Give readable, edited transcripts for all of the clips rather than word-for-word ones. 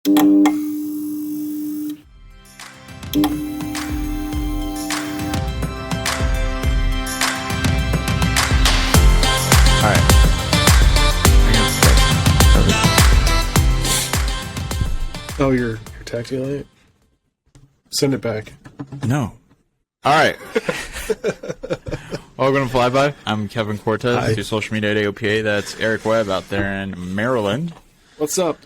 Oh, you're texting it? Send it back. No. All right. Welcome to FlyBy. I'm Kevin Cortez. Hi. Do social media at AOPA. That's Eric Webb out there in Maryland. What's up?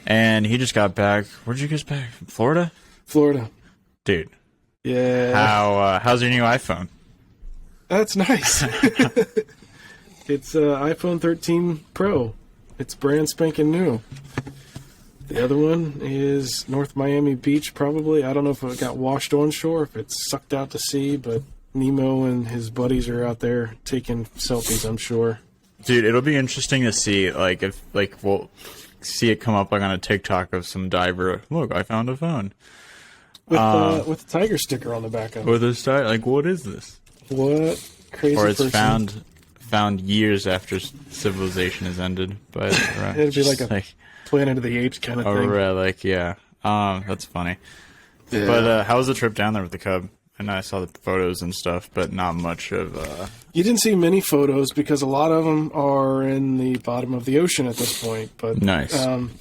And he just got back. Where'd you get back? Florida? Florida. Dude. Yeah. How's your new iPhone? That's nice. It's iPhone 13 Pro. It's brand spanking new. The other one is North Miami Beach, probably. I don't know if it got washed on shore, if it's sucked out to sea, but Nemo and his buddies are out there taking selfies, I'm sure. Dude, it'll be interesting to see, if we'll see it come up on a TikTok of some diver. Look, I found a phone. With the tiger sticker on the back of it. With a what is this? What crazy Or it's person. found years after civilization has ended. But It'd be like a Planet of the Apes kind of thing. Yeah. That's funny. Yeah. But how was the trip down there with the Cub? And I saw the photos and stuff, but not much of... You didn't see many photos because a lot of them are in the bottom of the ocean at this point. But nice.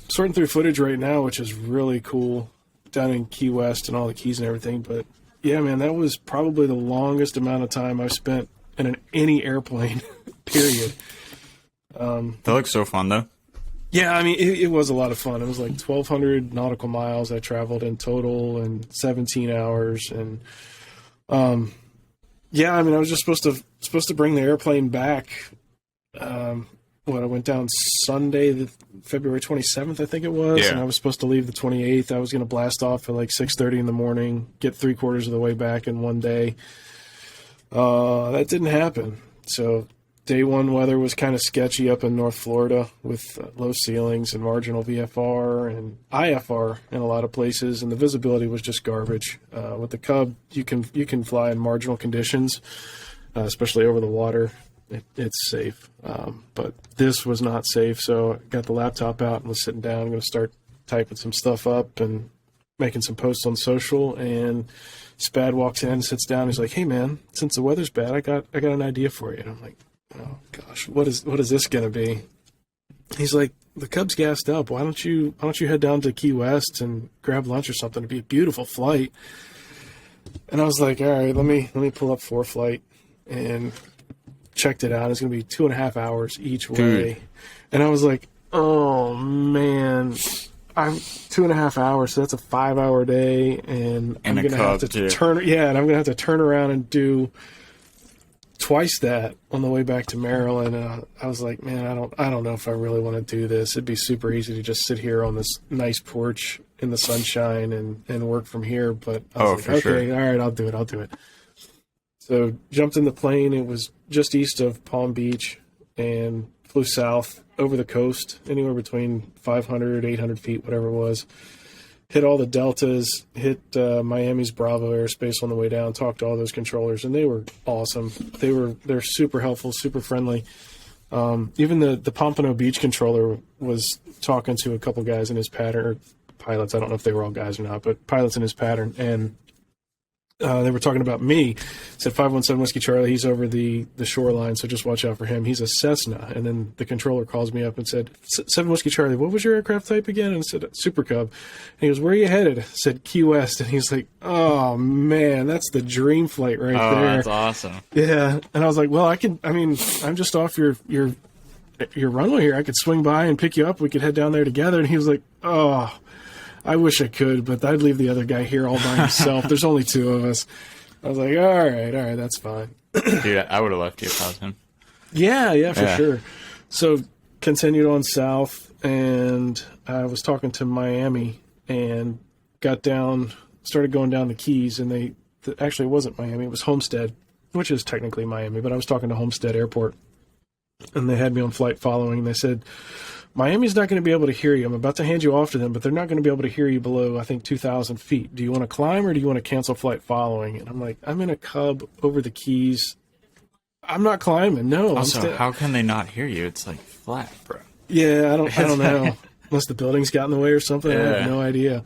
Sorting through footage right now, which is really cool, down in Key West and all the keys and everything. But yeah, man, that was probably the longest amount of time I've spent in any airplane, period. That looks so fun, though. Yeah, I mean, it was a lot of fun. It was like 1,200 nautical miles I traveled in total and 17 hours. And, yeah, I mean, I was just supposed to bring the airplane back. I went down Sunday, February 27th, I think it was. Yeah. And I was supposed to leave the 28th. I was going to blast off at like 6:30 in the morning, get 3/4 of the way back in one day. That didn't happen. So day one weather was kind of sketchy up in North Florida with low ceilings and marginal VFR and IFR in a lot of places, and the visibility was just garbage. With the Cub, you can fly in marginal conditions, especially over the water. It's safe, but this was not safe. So I got the laptop out and was sitting down. I'm going to start typing some stuff up and making some posts on social. And Spad walks in, sits down. He's like, "Hey man, since the weather's bad, I got an idea for you." And I'm like, "Oh gosh, what is this going to be?" He's like, "The Cub's gassed up. Why don't you head down to Key West and grab lunch or something? It'd be a beautiful flight." And I was like, "All right, let me pull up ForeFlight," and checked it out. It's going to be 2.5 hours each way. Dude. And I was like, "Oh man, I'm 2.5 hours. So that's a 5-hour day, and I'm going to have to turn. Yeah, and I'm going to have to turn around and do twice that on the way back to Maryland." And I was like, "Man, I don't know if I really want to do this. It'd be super easy to just sit here on this nice porch in the sunshine and work from here." But I was like, "Okay, all right, I'll do it." So jumped in the plane. It was just east of Palm Beach and flew south over the coast, anywhere between 500, 800 feet, whatever it was. Hit all the deltas, hit Miami's Bravo airspace on the way down, talked to all those controllers, and they were awesome. They're super helpful, super friendly. Even the Pompano Beach controller was talking to a couple guys in his pattern, or pilots. I don't know if they were all guys or not, but pilots in his pattern, and they were talking about me. Said 517 Whiskey Charlie, he's over the shoreline, so just watch out for him. He's a Cessna. And then the controller calls me up and said, 7 Whiskey Charlie, what was your aircraft type again? And I said, Super Cub. And he goes, "Where are you headed?" I said, "Key West." And he's like, "Oh man, that's the dream flight right there." Oh, that's awesome. Yeah. And I was like, "Well, I'm just off your runway here. I could swing by and pick you up. We could head down there together." And he was like, "Oh, I wish I could, but I'd leave the other guy here all by himself. There's only 2 of us." I was like, all right, that's fine. Dude, I would have left you if I was him. Yeah, for sure. So continued on south, and I was talking to Miami and started going down the Keys, and actually it wasn't Miami, it was Homestead, which is technically Miami, but I was talking to Homestead Airport, and they had me on flight following, and they said, "Miami's not going to be able to hear you. I'm about to hand you off to them, but they're not going to be able to hear you below, I think, 2,000 feet. Do you want to climb or do you want to cancel flight following?" And I'm like, "I'm in a Cub over the Keys. I'm not climbing. No." Also, how can they not hear you? It's like flat, bro. Yeah, I don't know. unless the buildings got in the way or something. Yeah. I have no idea.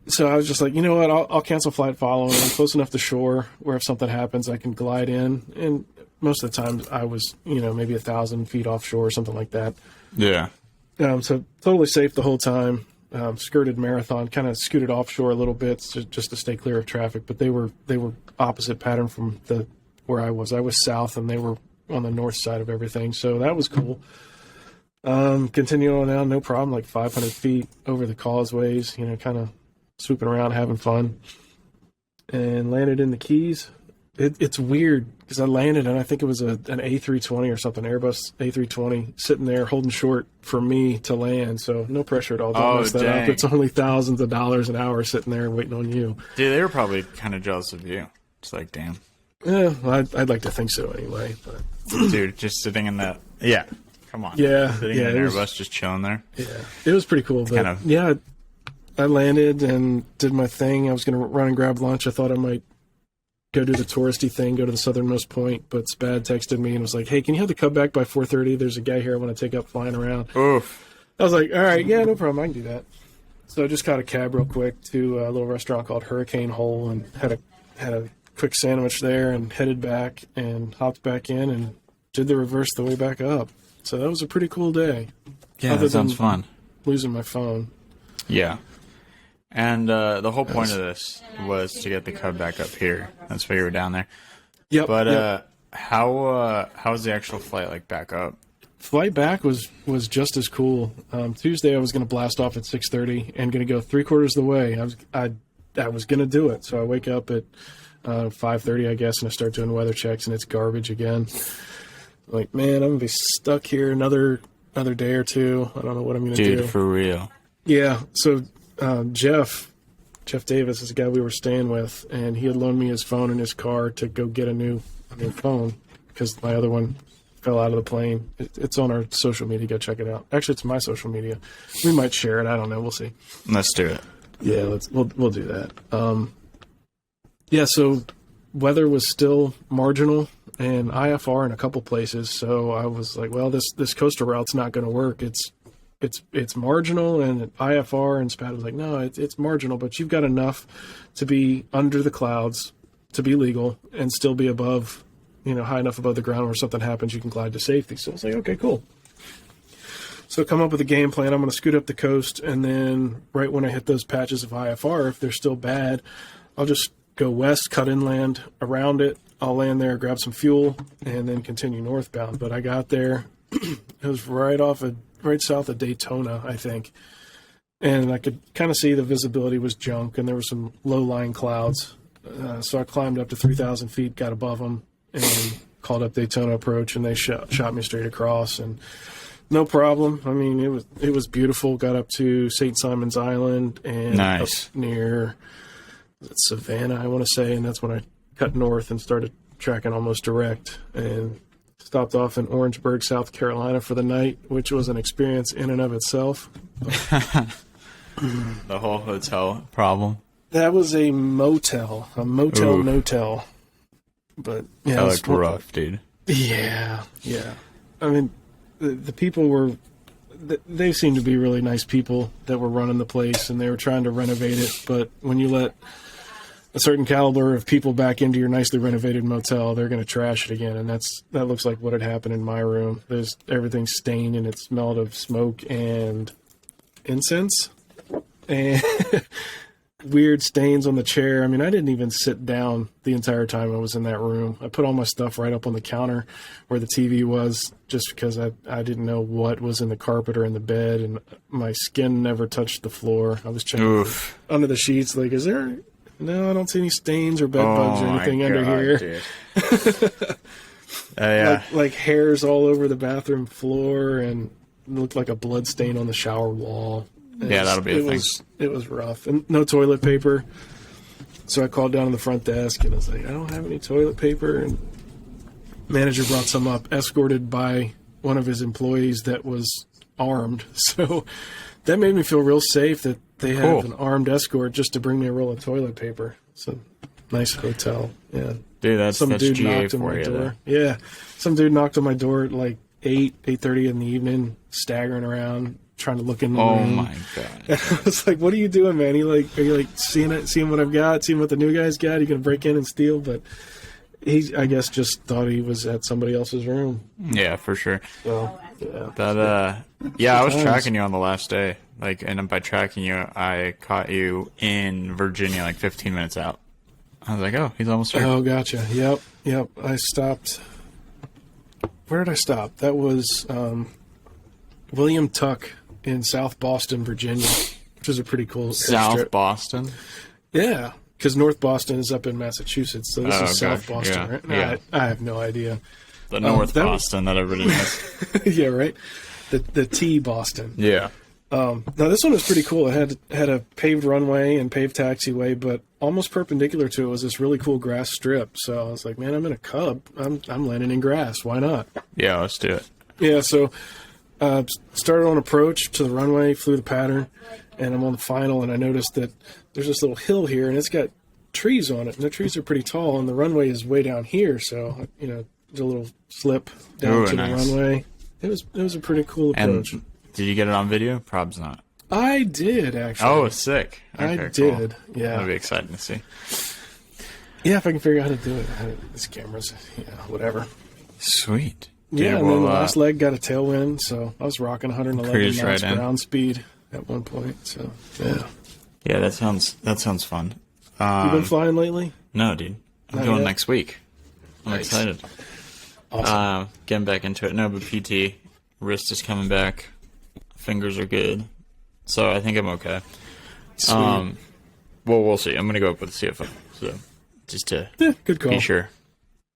So I was just like, you know what? I'll cancel flight following. I'm close enough to shore where if something happens, I can glide in. And most of the time, I was, maybe 1,000 feet offshore or something like that. Yeah. So totally safe the whole time. Skirted marathon, kind of scooted offshore a little bit just to stay clear of traffic. But they were opposite pattern from where I was. I was south, and they were on the north side of everything. So that was cool. Continuing on down, no problem. Like 500 feet over the causeways. Kind of swooping around, having fun, and landed in the Keys. It's weird because I landed and I think it was an A320 or something, Airbus A320, sitting there holding short for me to land. So no pressure at all. Don't mess that up. It's only thousands of dollars an hour sitting there waiting on you. Dude, they were probably kind of jealous of you. It's like, damn. Yeah, I'd like to think so anyway. But dude, just sitting in that. Yeah, come on. Yeah, sitting in an Airbus, just chilling there. Yeah, it was pretty cool. But yeah. I landed and did my thing. I was going to run and grab lunch. I thought I might go do the touristy thing, go to the southernmost point, but Spad texted me and was like, hey, can you have the Cub back by 4:30? There's a guy here I want to take up flying around. Oof. I was like, all right, yeah, no problem. I can do that. So I just caught a cab real quick to a little restaurant called Hurricane Hole and had a quick sandwich there and headed back and hopped back in and did the reverse the way back up. So that was a pretty cool day. Yeah, that sounds fun. Losing my phone. Yeah. And the whole point of this was to get the Cub back up here. That's why you were down there. Yep. But how was the actual flight like back up? Flight back was just as cool. Tuesday I was going to blast off at 6:30 and going to go 3/4 of the way. I was going to do it. So I wake up at 5:30, I guess, and I start doing weather checks, and it's garbage again. Like, man, I'm going to be stuck here another day or two. I don't know what I'm going to do. Dude, for real. Yeah. So Jeff Davis is a guy we were staying with, and he had loaned me his phone and his car to go get a new phone because my other one fell out of the plane. It's on our social media. Go check it out. Actually, it's my social media. We might share it. I don't know. We'll see. Let's do it. Yeah, we'll do that. Yeah, so weather was still marginal and IFR in a couple places. So I was like, well, this coastal route's not going to work. It's marginal, and IFR, and Spad was like, no, it's marginal, but you've got enough to be under the clouds to be legal and still be above, high enough above the ground where something happens, you can glide to safety. So I was like, okay, cool. So come up with a game plan. I'm going to scoot up the coast, and then right when I hit those patches of IFR, if they're still bad, I'll just go west, cut inland around it. I'll land there, grab some fuel, and then continue northbound. But I got there. It was right south of Daytona, I think. And I could kind of see the visibility was junk, and there were some low-lying clouds. So I climbed up to 3,000 feet, got above them, and called up Daytona Approach, and they shot me straight across. And no problem. I mean, it was beautiful. Got up to St. Simon's Island and up near Savannah, I want to say, and that's when I cut north and started tracking almost direct. And stopped off in Orangeburg, South Carolina for the night, which was an experience in and of itself. The whole hotel problem. That was a motel, no-tell. But yeah, that looked rough, dude. Yeah. I mean, the people they seemed to be really nice people that were running the place, and they were trying to renovate it. But when you let a certain caliber of people back into your nicely renovated motel, they're going to trash it again. And that looks like what had happened in my room. There's everything stained, and it smelled of smoke and incense and weird stains on the chair. I mean, I didn't even sit down the entire time I was in that room. I put all my stuff right up on the counter where the TV was, just because I didn't know what was in the carpet or in the bed, and my skin never touched the floor. I was checking under the sheets, like, is there... No, I don't see any stains or bed bugs or anything under here. Yeah. Like hairs all over the bathroom floor, and it looked like a blood stain on the shower wall. That'll be a thing. It was rough. And no toilet paper. So I called down to the front desk, and I was like, I don't have any toilet paper. And manager brought some up, escorted by one of his employees that was armed. So that made me feel real safe that they have an armed escort just to bring me a roll of toilet paper. It's a nice hotel. Yeah. Dude, that's dude GA knocked on for my you. door. Yeah. Some dude knocked on my door at like 8:30 in the evening, staggering around, trying to look in the Oh room. my god! And I was like, "What are you doing, man? Are you like seeing what I've got, seeing what the new guy's got? Are you gonna break in and steal?" But he, I guess, just thought he was at somebody else's room. Yeah, for sure. So yeah, That I was tracking you on the last day. Like, and by tracking you, I caught you in Virginia, like 15 minutes out. I was like, oh, he's almost here. Oh, gotcha. Yep. I stopped. Where did I stop? That was William Tuck in South Boston, Virginia, which is a pretty cool South airstrip. Boston? Yeah, because North Boston is up in Massachusetts, so this is South gosh, Boston, yeah, right? yeah. I have no idea. The North Boston that everybody knows. Yeah, right? The T Boston. Yeah. Now, this one was pretty cool. It had a paved runway and paved taxiway, but almost perpendicular to it was this really cool grass strip. So I was like, man, I'm in a Cub. I'm landing in grass. Why not? Yeah, let's do it. Yeah, so started on approach to the runway, flew the pattern, and I'm on the final, and I noticed that there's this little hill here, and it's got trees on it, and the trees are pretty tall, and the runway is way down here, so, there's a little slip down to nice. the runway. It was a pretty cool approach. And did you get it on video? Prob's not. I did, actually. Oh, sick. Okay, I cool. did, yeah. That'll be exciting to see. Yeah, if I can figure out how to do it. This camera's, whatever. Sweet. Yeah, and then the last leg got a tailwind, so I was rocking 111 knots per ground speed at one point. So yeah. Yeah, that sounds fun. You been flying lately? No, dude. I'm Not going yet? next week. I'm Nice. excited. Awesome. Getting back into it. No, but PT. Wrist is coming back. Fingers are good. So I think I'm okay. Sweet. Well, we'll see. I'm going to go up with the CFO. So just to Good call. be sure.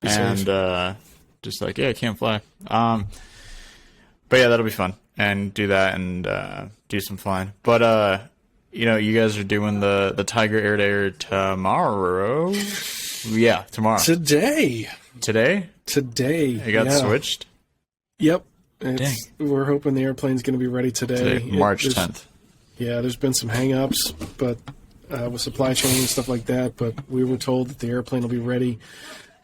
Be safe. And just like, yeah, I can't fly. But yeah, that'll be fun. And do that and do some flying. But, you guys are doing the Tiger Air to Air tomorrow. Yeah, tomorrow. Today. Today? Today. It got switched? Yep. Dang. We're hoping the airplane's going to be ready today. March 10th. Yeah, there's been some hang-ups, but with supply chain and stuff like that, but we were told that the airplane will be ready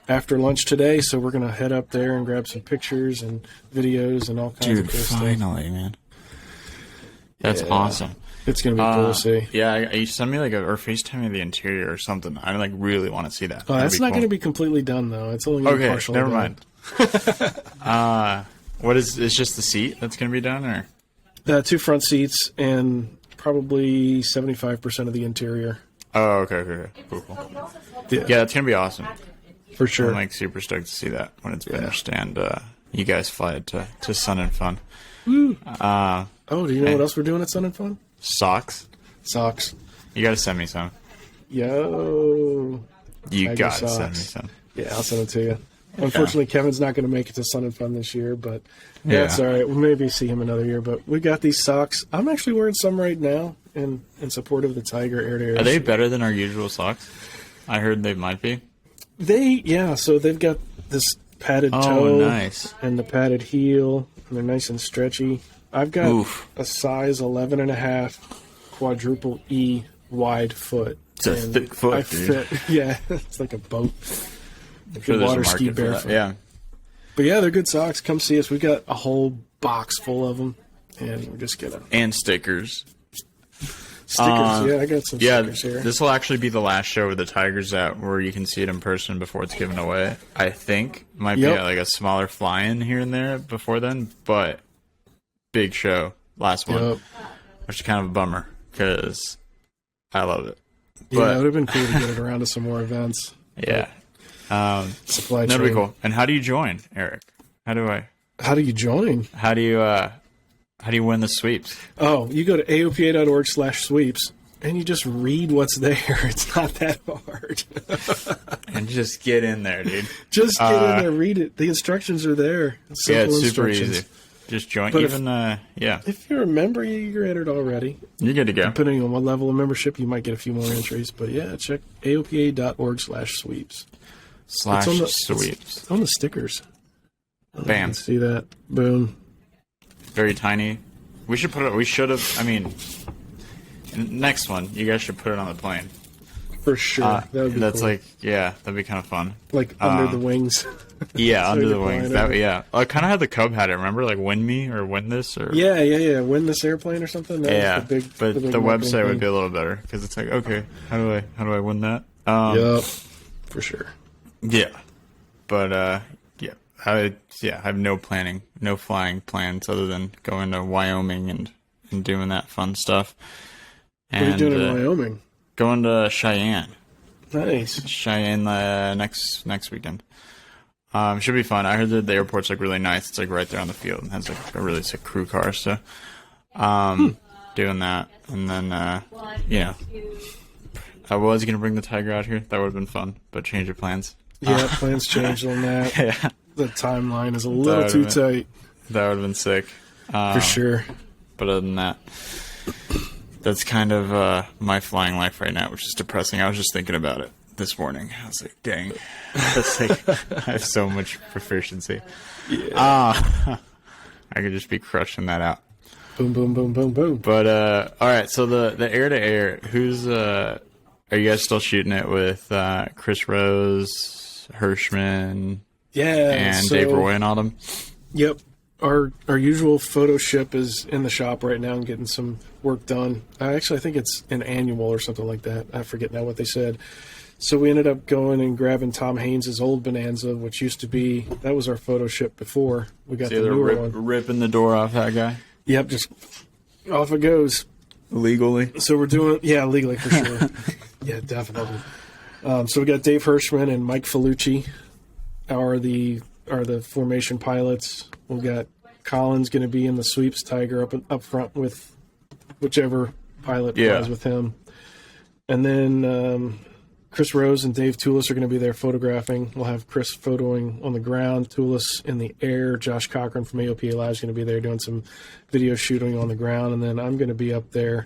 after lunch today, so we're going to head up there and grab some pictures and videos and all kinds of cool stuff. Finally, man. That's awesome. It's going to be cool to see. Yeah, you send me or FaceTime me the interior or something. I really want to see that. Oh, that's not going to be completely done, though. It's only going to be partially never done. mind. What is it's just the seat that's going to be done, or 2 front seats and probably 75% of the interior. Oh, okay. Cool. Yeah, it's going to be awesome. For sure. I'm super stoked to see that when it's finished, and you guys fly it to Sun and Fun. Woo. Do you know what else we're doing at Sun and Fun? Socks. You got to send me some. Yo. You got to send me some. Yeah, I'll send it to you. Unfortunately, Kevin's not going to make it to Sun and Fun this year, but Yeah. that's all right. We'll maybe see him another year. But we got these socks. I'm actually wearing some right now in support of the Tiger Air to Air. Are they better than our usual socks? I heard they might be. So they've got this padded toe nice. and the padded heel, and they're nice and stretchy. I've got a size 11.5 quadruple E wide foot. It's a thick foot, I dude. fit, yeah, it's like a boat. I'm sure there's a water ski market for that. barefoot. Yeah. But yeah, they're good socks. Come see us. We've got a whole box full of them, and we're just gonna And stickers. stickers. Yeah, I got some stickers here. This will actually be the last show where the Tiger's at, where you can see it in person before it's given away. I think might be like a smaller fly-in here and there before then, but big show, last one, which is kind of a bummer because I love it. Yeah, it would have been cool to get it around to some more events. Yeah. Supply chain. That'd be cool. And how do you join, Eric? How do you join? How do you win the sweeps? Oh, you go to AOPA.org/sweeps and you just read what's there. It's not that hard. And just get in there, dude. Just get in there, read it. The instructions are there. Simple it's super instructions. easy. Just join. But If you're a member, you're entered already. You're good to go. Depending on what level of membership, you might get a few more entries. But yeah, check AOPA.org/sweeps. /sweeps. On the stickers. Bam. See that? Boom. Very tiny. We should put it. We should have. I mean, next one, you guys should put it on the plane. For sure. That's cool. That'd be kind of fun. Like under the wings. Yeah, so under the wings. I kind of had the Cub had it. Remember, like Win Me or Win This or Win This airplane or something. That was but the website would be a little better because it's like, okay, how do I win that? Yep, for sure. Yeah, but I have no flying plans other than going to Wyoming and doing that fun stuff. What are you doing in Wyoming? Going to Cheyenne. Nice. Cheyenne next weekend. Should be fun. I heard that the airport's like really nice. It's like right there on the field and has like a really sick crew car. So, doing that, and then I was gonna bring the Tiger out here. That would have been fun, but change of plans. Yeah, plans changed on that. Yeah, the timeline is a little too tight. That would have been sick, for sure. But other than that, that's kind of my flying life right now, which is depressing. I was just thinking about it this morning. I was like, dang. That's like, I have so much proficiency. Yeah. I could just be crushing that out. Boom, boom, boom, boom, boom. But, all right, so the air-to-air, who's, are you guys still shooting it with Chris Rose, Hirschman, and Dave Roy and all them? Yep. Our usual photo ship is in the shop right now and getting some work done. I think it's an annual or something like that. I forget now what they said. So we ended up going and grabbing Tom Haynes' old Bonanza, which used to be, that was our photo ship before. We got the newer one. Ripping the door off that guy? Yep, just off it goes. Legally? So we're doing, legally for sure. Yeah, definitely. So we got Dave Hirschman and Mike Felucci are the formation pilots. We've got Colin's going to be in the Sweeps Tiger up front with whichever pilot flies with him. And then Chris Rose and Dave Toulis are going to be there photographing. We'll have Chris photoing on the ground, Toulis in the air. Josh Cochran from AOPA Live is going to be there doing some video shooting on the ground. And then I'm going to be up there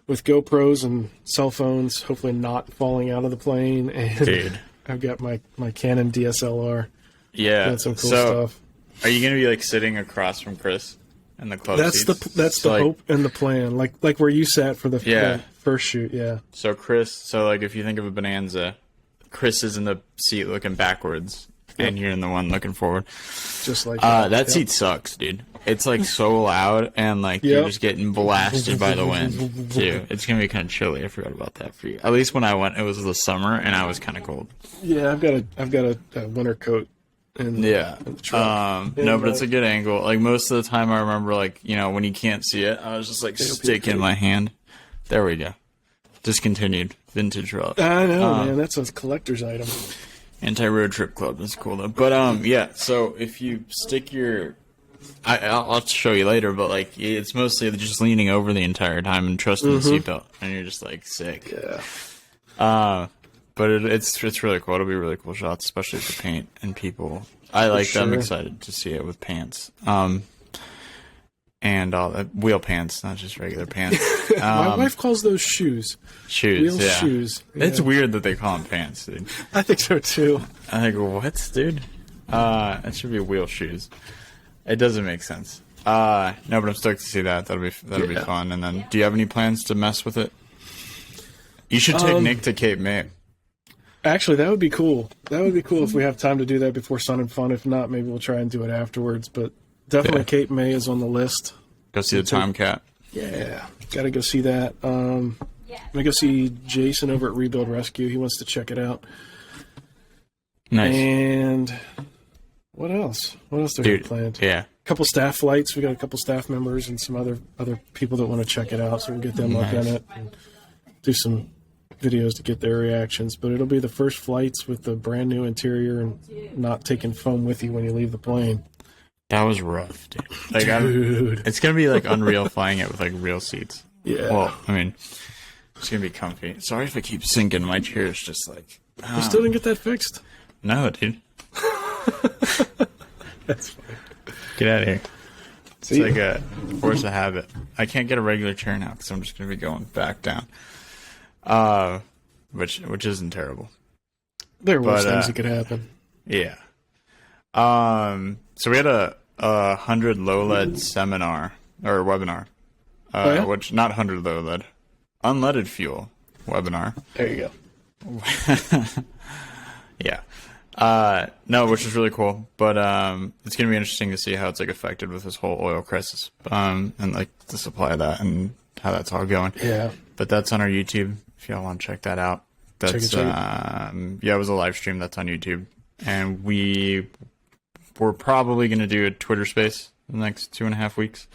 with GoPros and cell phones, hopefully not falling out of the plane. And dude, I've got my Canon DSLR. Yeah. Doing some cool stuff. Are you going to be like sitting across from Chris in the club seats? That's the hope and the plan. Like where you sat for the first shoot, So Chris, if you think of a Bonanza, Chris is in the seat looking backwards, and you're in the one looking forward. Just like that. That seat sucks, dude. It's like so loud, and you're just getting blasted by the wind, too. It's going to be kind of chilly. I forgot about that for you. At least when I went, it was the summer, and I was kind of cold. Yeah, I've got a winter coat. In the truck. But it's a good angle. Like most of the time, I remember when you can't see it, I was just sticking my hand. There we go. Discontinued vintage rod. I know, man. That's a collector's item. Anti-road trip club. That's cool though. But so if you stick your, I'll show you later. But it's mostly just leaning over the entire time and trusting the seatbelt, and you're just sick. Yeah. But it's really cool. It'll be really cool shots, especially with the paint and people. I like that. I'm excited to see it with pants. And all wheel pants, not just regular pants. My wife calls those shoes. Shoes, wheel shoes. Yeah. It's weird that they call them pants, dude. I think so too. I think, what, dude? It should be wheel shoes. It doesn't make sense. No, but I'm stoked to see that. That'll be fun. And then, do you have any plans to mess with it? You should take Nick to Cape May. Actually, that would be cool. That would be cool if we have time to do that before Sun and Fun. If not, maybe we'll try and do it afterwards. But definitely Cape May is on the list. Go see the Tomcat. Yeah, got to go see that. I'm going to go see Jason over at Rebuild Rescue. He wants to check it out. Nice. And what else? What else do we have planned? Yeah. A couple staff flights. We got a couple staff members and some other people that want to check it out, so we'll get them up in it and do some videos to get their reactions. But it'll be the first flights with the brand new interior and not taking foam with you when you leave the plane. That was rough, dude. Dude. It's going to be unreal flying it with real seats. Yeah. Well, I mean, it's going to be comfy. Sorry if I keep sinking. My chair is just You still didn't get that fixed? No, dude. That's fine. Get out of here. It's a force of habit. I can't get a regular chair now because I'm just going to be going back down. Which isn't terrible. There are worse things that could happen. Yeah. So we had a 100 low lead seminar or webinar. Which not 100 low lead, unleaded fuel webinar. There you Yeah. No, which is really cool, but it's gonna be interesting to see how it's like affected with this whole oil crisis, and like the supply of that and how that's all going. Yeah. But that's on our YouTube if y'all want to check that out. That's yeah, it was a live stream that's on YouTube, and we're probably gonna do a Twitter space in the next 2.5 weeks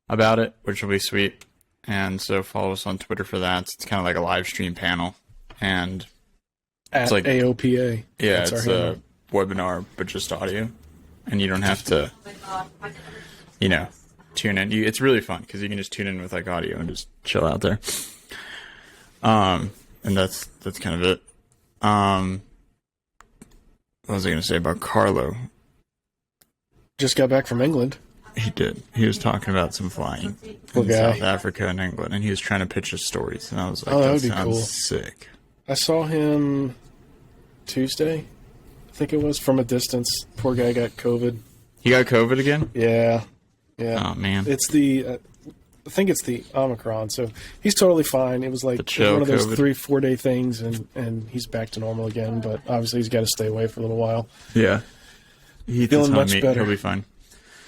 about it, which will be sweet. And so follow us on Twitter for that. It's kind of like a live stream panel, and it's like AOPA. Yeah, that's it's a webinar, but just audio, and you don't have to, tune in. It's really fun because you can just tune in with like audio and just chill out there. And that's kind of it. What was I going to say about Carlo? Just got back from England. He did. He was talking about some flying in South Africa and England, and he was trying to pitch us stories, and I was like, that would be cool. Sick. I saw him Tuesday, I think it was, from a distance. Poor guy got COVID. He got COVID again? Yeah. Oh, man. It's I think it's the Omicron, so he's totally fine. It was like one of those COVID. 3-4 day things, and he's back to normal again, but obviously he's got to stay away for a little while. Yeah. He feeling much better. He'll be fine.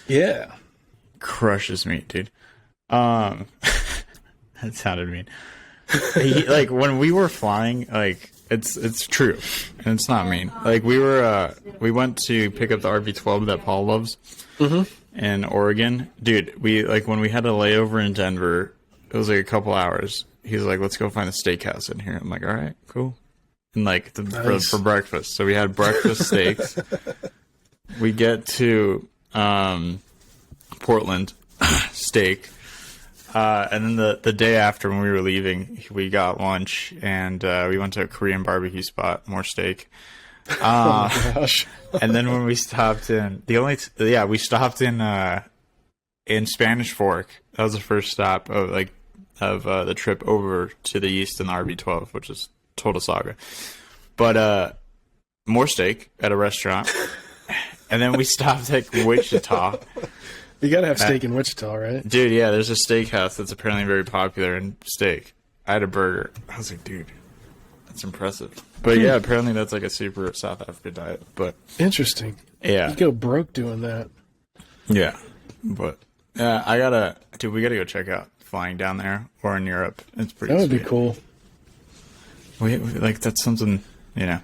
Yeah. Crushes meat, dude. That sounded mean. Like, when we were flying, like, it's true, and it's not mean. Like, we went to pick up the RV-12 that Paul loves in Oregon. Dude, when we had a layover in Denver, it was like a couple hours. He's like, let's go find a steakhouse in here. I'm like, all right, cool. And like nice. for breakfast. So we had breakfast steaks. We get to Portland, steak. And then the day after, when we were leaving, we got lunch, and we went to a Korean barbecue spot, more steak. Oh my gosh. And then when we stopped in, we stopped in Spanish Fork. That was the first stop of the trip over to the east in the RV-12, which is total saga. But more steak at a restaurant. And then we stopped at Wichita. You gotta have steak in Wichita, right? Dude, yeah, there's a steakhouse that's apparently very popular in steak. I had a burger. I was like, dude, that's impressive. But yeah, apparently that's like a super South Africa diet. But interesting. Yeah. You go broke doing that. Yeah. But we gotta go check out flying down there or in Europe. It's pretty That would be cool. We like, that's something, gotta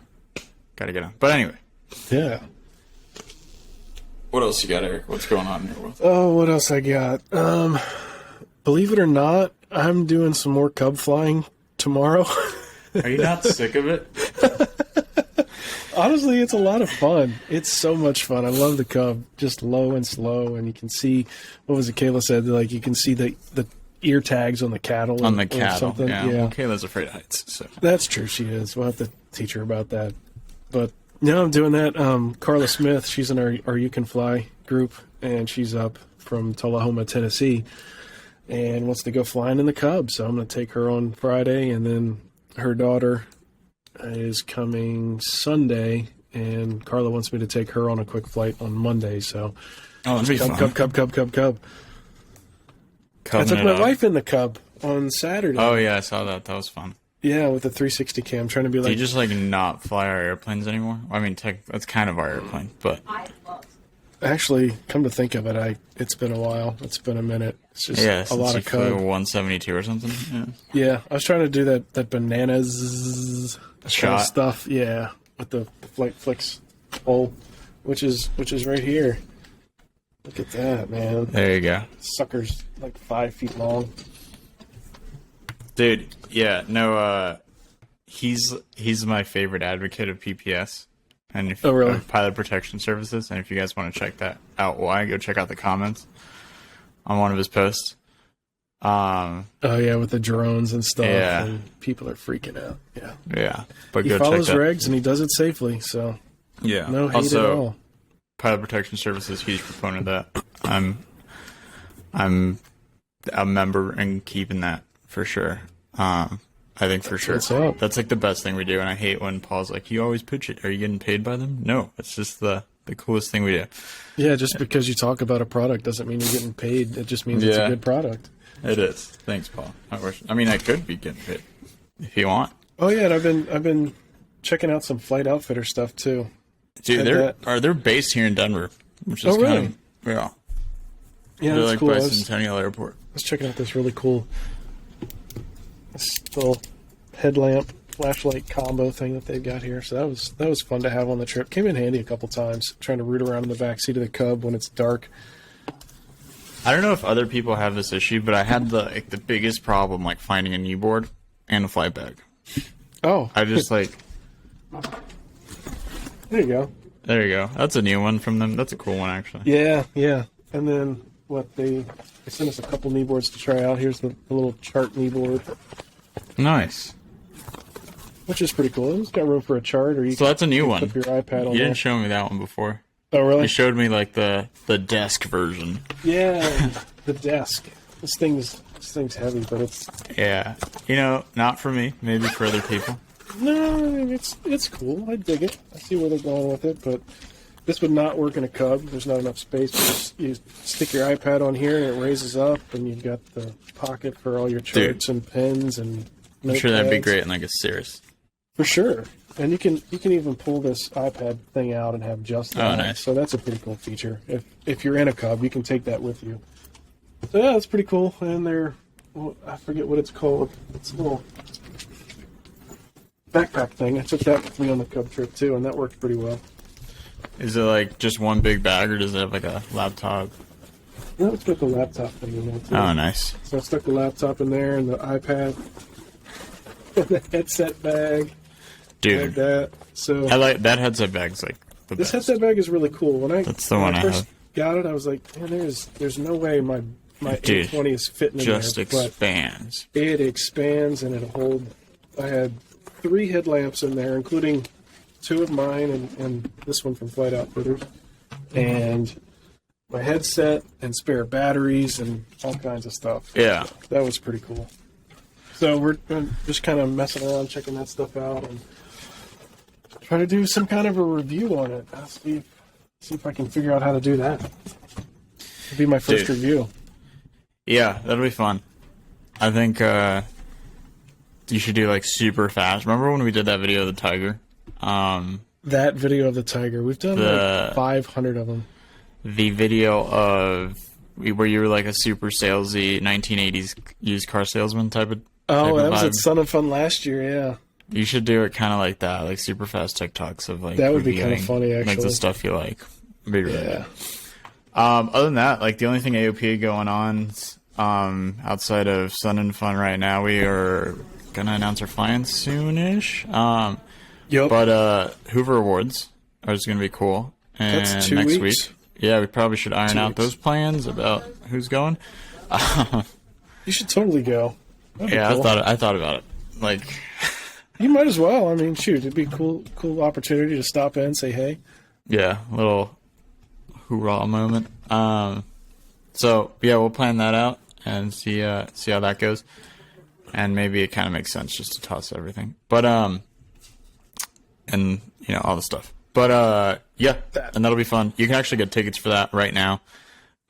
get on. But anyway. Yeah. What else you got, Eric? What's going on in your world? Oh, what else I got? Believe it or not, I'm doing some more Cub flying tomorrow. Are you not sick of it? Honestly, it's a lot of fun. It's so much fun. I love the Cub. Just low and slow, and you can see, what was it Kayla said? Like, you can see the ear tags on the cattle. On the cattle, something. Yeah. Well, Kayla's afraid of heights, so. That's true, she is. We'll have to teach her about that. But no, I'm doing that. Carla Smith, she's in our You Can Fly group, and she's up from Tullahoma, Tennessee, and wants to go flying in the Cub. So I'm going to take her on Friday, and then her daughter is coming Sunday, and Carla wants me to take her on a quick flight on Monday. So that'd be fun. Cub. I took my wife in the Cub on Saturday. Oh yeah, I saw that. That was fun. Yeah, with the 360 cam, trying to be like... Do you just, not fly our airplanes anymore? I mean, that's kind of our airplane, but... Actually, come to think of it, it's been a while. It's been a minute. It's just a lot of Cub. 172 or something? Yeah, I was trying to do that bananas kind of stuff. Yeah, with the Flight Flicks hole, which is right here. Look at that, man. There you go. Sucker's 5 feet long. Dude, yeah, no, he's my favorite advocate of PPS and really? Pilot Protection Services. And if you guys want to check that out, go check out the comments on one of his posts. Oh yeah, with the drones and stuff. Yeah, and people are freaking out. Yeah. But he follows regs and he does it safely. So yeah, no hate at all. Pilot Protection Services, huge proponent of that. I'm a member and keeping that. For sure. I think for sure. That's the best thing we do. And I hate when Paul's like, you always pitch it. Are you getting paid by them? No, it's just the coolest thing we do. Yeah, just because you talk about a product doesn't mean you're getting paid. It just means it's a good product. It is. Thanks, Paul. I could be getting paid if you want. Oh yeah, and I've been checking out some Flight Outfitter stuff too. Dude, they're based here in Denver, which is really? kind of yeah. Yeah, they're that's like cool. by Centennial Airport. I was checking out this really cool little headlamp flashlight combo thing that they've got here. So that was fun to have on the trip. Came in handy a couple times trying to root around in the back seat of the Cub when it's dark. I don't know if other people have this issue, but I had the biggest problem finding a kneeboard and a flight bag. Oh, I just there you go. There you go. That's a new one from them. That's a cool one, actually. Yeah. And then they sent us a couple kneeboards to try out. Here's the little chart kneeboard. Nice. Which is pretty cool. It's got room for a chart, or so that's a new one. Put your iPad on. You didn't show me that one before. Oh, really? You showed me the desk version. Yeah, the desk. This thing's heavy, but it's not for me. Maybe for other people. No, I mean, it's cool. I dig it. I see where they're going with it, but this would not work in a Cub. There's not enough space. You stick your iPad on here, and it raises up, and you've got the pocket for all your charts and pens and. I'm sure that'd be great in a Cirrus. For sure, and you can even pull this iPad thing out and have just that. Oh, nice. So that's a pretty cool feature. If you're in a Cub, you can take that with you. So yeah, that's pretty cool. And I forget what it's called. It's a little backpack thing. I took that with me on the Cub trip too, and that worked pretty well. Is it just one big bag, or does it have a laptop? No, it's got the laptop thing in there too. Oh, nice. So I stuck the laptop in there and the iPad. The headset bag, dude. Like that. So I like that headset bag's the this best. headset bag is really cool. That's the one I first have. Got it, I was like, man, there's no way my 820 is fitting in there. Just expands. It expands and it'll hold. I had 3 headlamps in there, including 2 of mine and this one from Flight Outfitters, and my headset and spare batteries and all kinds of stuff. Yeah, that was pretty cool. So we're just kind of messing around, checking that stuff out, and try to do some kind of a review on it. I'll see if I can figure out how to do that. It'll be my first review. Yeah, that'll be fun. I think you should do super fast. Remember when we did that video of the Tiger? That video of the Tiger. We've done 500 of them. The video of where you were a super salesy 1980s used car salesman type of. Oh, that was at Sun and Fun last year, yeah. You should do it kind of like that, super fast TikToks of that would be kind of funny, actually. The stuff you like. Be really yeah. Other than that, the only thing AOPA going on outside of Sun and Fun right now, we are gonna announce our flying soonish. Yep. But Hoover Awards are just gonna be cool. And that's 2 next weeks. week, yeah, we probably should iron out those plans about who's going. You should totally go. Yeah, cool. I thought about it. You might as well. I mean, shoot, it'd be a cool opportunity to stop in and say hey. Yeah, a little hoorah moment. So yeah, we'll plan that out and see how that goes. And maybe it kind of makes sense just to toss everything. But and all the stuff. But yeah, and that'll be fun. You can actually get tickets for that right now.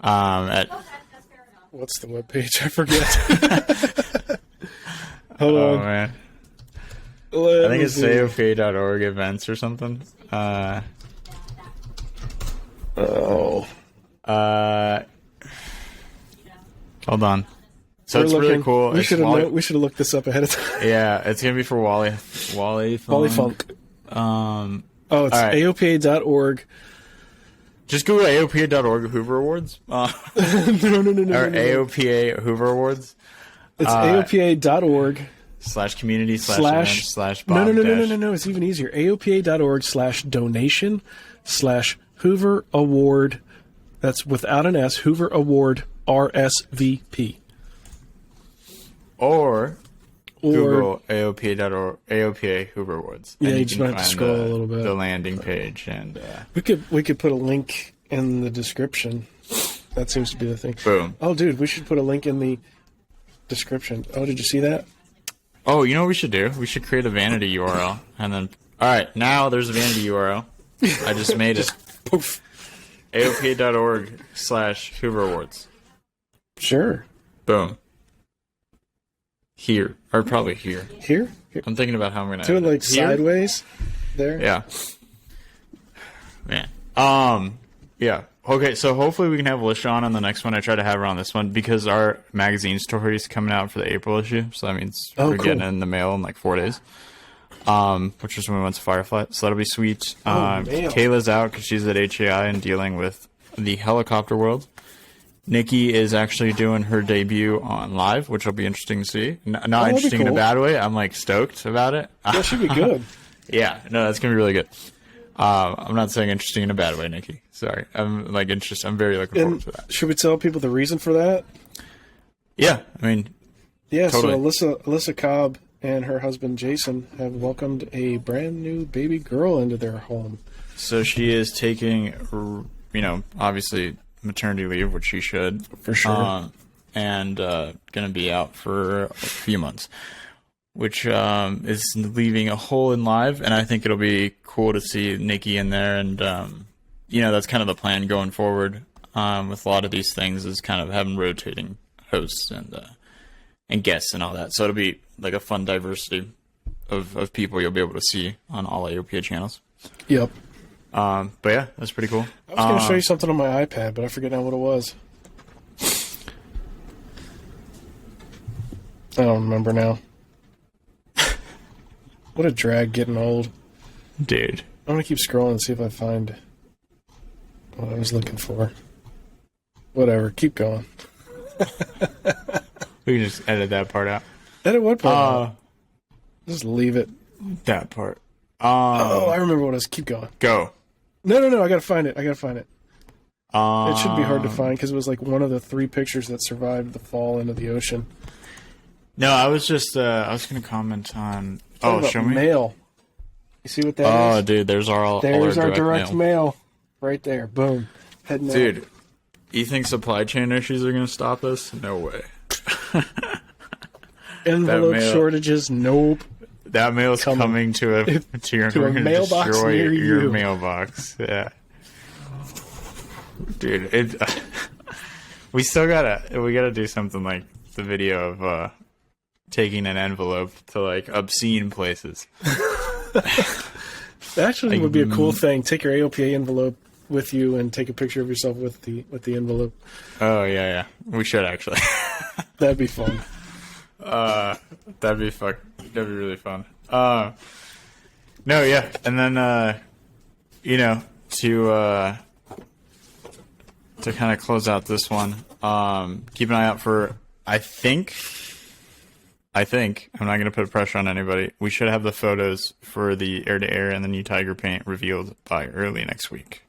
At what's the webpage? I forget. Hold on. Oh man. I think it's AOPA.org events or something. Hold on. So it's really cool. We should have looked this up ahead of time. Yeah, it's gonna be for Wally Funk. It's right. AOPA.org. Just Google AOPA.org Hoover Awards. No. Or AOPA Hoover Awards. It's AOPA.org /community /event No. It's even easier. AOPA.org/donation/Hoover Award. That's without an S. Hoover Award RSVP. Or Google AOPA Hoover Awards. Yeah, you just might have to scroll a little bit. The landing page, and we could put a link in the description. That seems to be the thing. Boom. Oh, dude, we should put a link in the description. Oh, did you see that? Oh, you know what we should do? We should create a vanity URL, and then all right, now there's a vanity URL. I just made it. Poof. AOPA.org/Hoover Awards. Sure. Boom. Here. Or probably here. Here? I'm thinking about how I'm gonna do it like sideways. There. Yeah. Man. Yeah. Okay, so hopefully we can have Alicia on the next one. I try to have her on this one because our magazine story is coming out for the April issue. So that means we're getting it in the mail in like 4 days. Which is when we went to Firefly. So that'll be sweet. Kayla's out because she's at HAI and dealing with the helicopter world. Nikki is actually doing her debut on live, which will be interesting to see. Not interesting in a bad way. I'm like stoked about it. That should be good. Yeah, no, that's gonna be really good. I'm not saying interesting in a bad way, Nikki. Sorry, I'm like interested. I'm very looking forward to that. Should we tell people the reason for that? Yeah, I mean, totally. So Alyssa Cobb and her husband Jason have welcomed a brand new baby girl into their home. So she is taking, obviously maternity leave, which she should for sure, and gonna be out for a few months, which is leaving a hole in live, and I think it'll be cool to see Nikki in there, and that's kind of the plan going forward with a lot of these things is kind of having rotating hosts and guests and all that. So it'll be like a fun diversity of people you'll be able to see on all AOPA channels. Yep. But yeah, that's pretty cool. I was going to show you something on my iPad, but I forget now what it was. I don't remember now. What a drag getting old. Dude. I'm going to keep scrolling and see if I find what I was looking for. Whatever, keep going. We can just edit that part out. Edit what part out? Just leave it. That part. I remember what it was. Keep going. Go. No, I gotta find it. It shouldn't be hard to find because it was like one of the 3 pictures that survived the fall into the ocean. No, I was just I was gonna comment on. Show me mail. You see what that is? Oh, dude, there's our direct mail right there. Boom. Dude, you think supply chain issues are gonna stop us? No way. Envelope shortages? Nope. That mail's coming to a mailbox near your mailbox. Yeah, dude. We gotta do something like the video of taking an envelope to like obscene places. That actually would be a cool thing. Take your AOPA envelope with you and take a picture of yourself with the envelope. Oh yeah. We should actually. That'd be fun. That'd be really fun. No, yeah, and then to kind of close out this one, keep an eye out for. I think I'm not going to put pressure on anybody. We should have the photos for the air-to-air and the new Tiger paint revealed by early next week.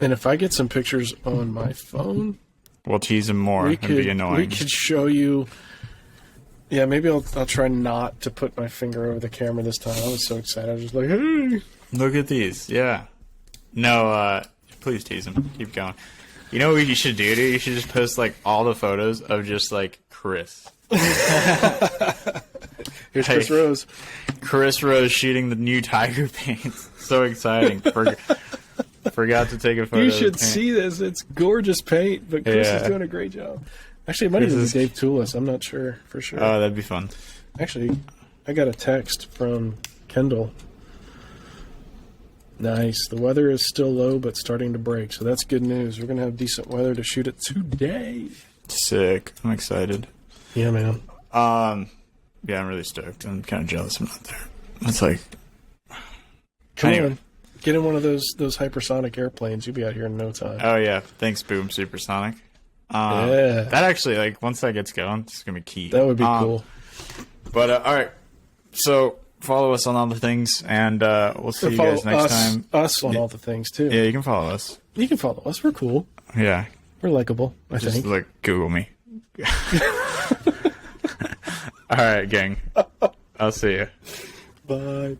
And if I get some pictures on my phone, we'll tease them more. It'd be annoying. We could show you. Yeah, maybe I'll try not to put my finger over the camera this time. I was so excited. I was just like, hey. Look at these. Yeah. No, please tease them. Keep going. You know what you should do, dude? You should just post, like, all the photos of just, like, Chris. Here's Chris Rose. Chris Rose shooting the new Tiger paint. So exciting. Forgot to take a photo. You should see this. It's gorgeous paint, but Chris is doing a great job. Actually, it might even be Dave Toulis. I'm not sure for sure. Oh, that'd be fun. Actually, I got a text from Kendall. Nice. The weather is still low, but starting to break, so that's good news. We're going to have decent weather to shoot it today. Sick. I'm excited. Yeah, man. Yeah, I'm really stoked. I'm kind of jealous I'm not there. It's like... Come on. Get in one of those hypersonic airplanes. You'll be out here in no time. Oh, yeah. Thanks, Boom Supersonic. Yeah. That actually, like, once that gets going, it's going to be key. That would be cool. But, all right. So, follow us on all the things, and we'll see you guys next time. Us on all the things, too. Yeah, you can follow us. You can follow us. We're cool. Yeah. We're likable, I think. Just, like, Google me. All right, gang. I'll see you. Bye.